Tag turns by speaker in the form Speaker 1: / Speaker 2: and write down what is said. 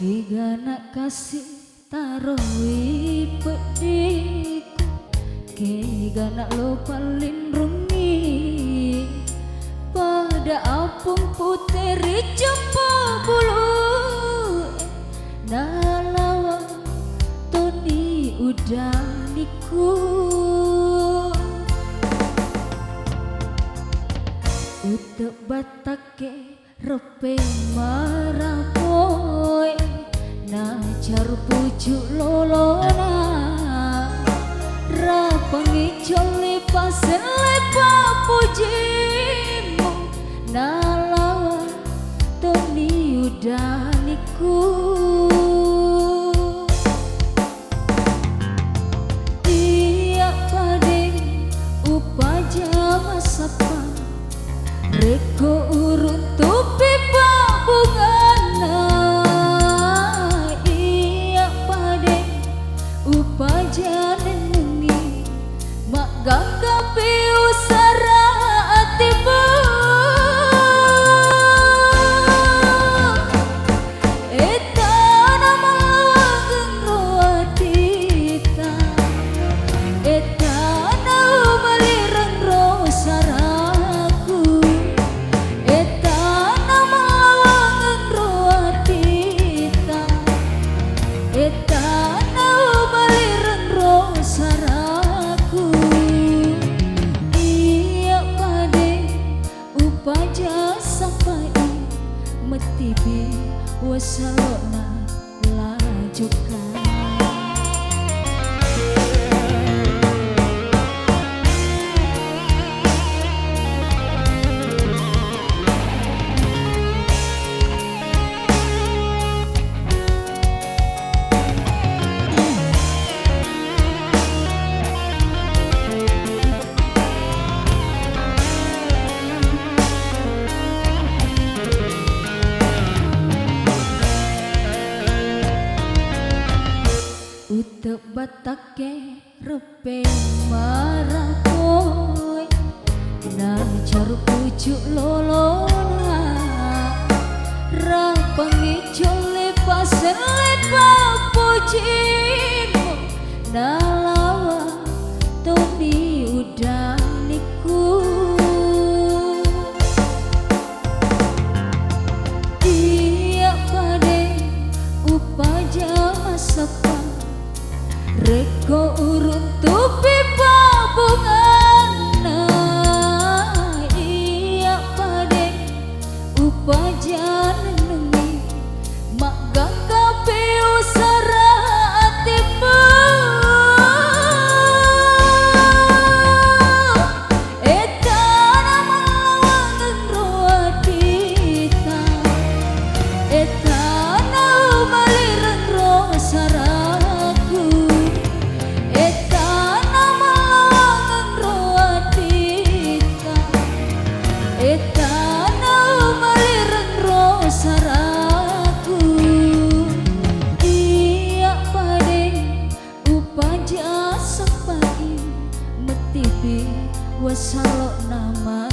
Speaker 1: Higa nak kasih taruhi pediku, higa nak lo palindrungi pada apung puteri jempo bulu nalawa toni udaniku utek batake repe marapoy najar pujuk lolona rapangi joli pasen lepa pujimu nalawa toni udaniku tiap pading upaja masapa reko urun tupi babungana iya pading upaja nenengi mak ganggapi usara atimu eta nama gengroatita eta nama malirang rosaraku eta nama gengroatita eta nama malirang rosaraku iya pade upaja sampai metibi wasalona lajukan utek batake repe marapoy najar pujuk lolona rapangi jole pasen lepa pujimu nalawa toni udaniku tiap pade upaja masapa reko urun tupi babungana iya pade upaja nenengi mak ganggapi usara atimu eta nama gengroatita eta nama malirang rosaraku eta nama gengroatita eta nama malirang rosaraku iya pade upaja sampai metibi wasalok nama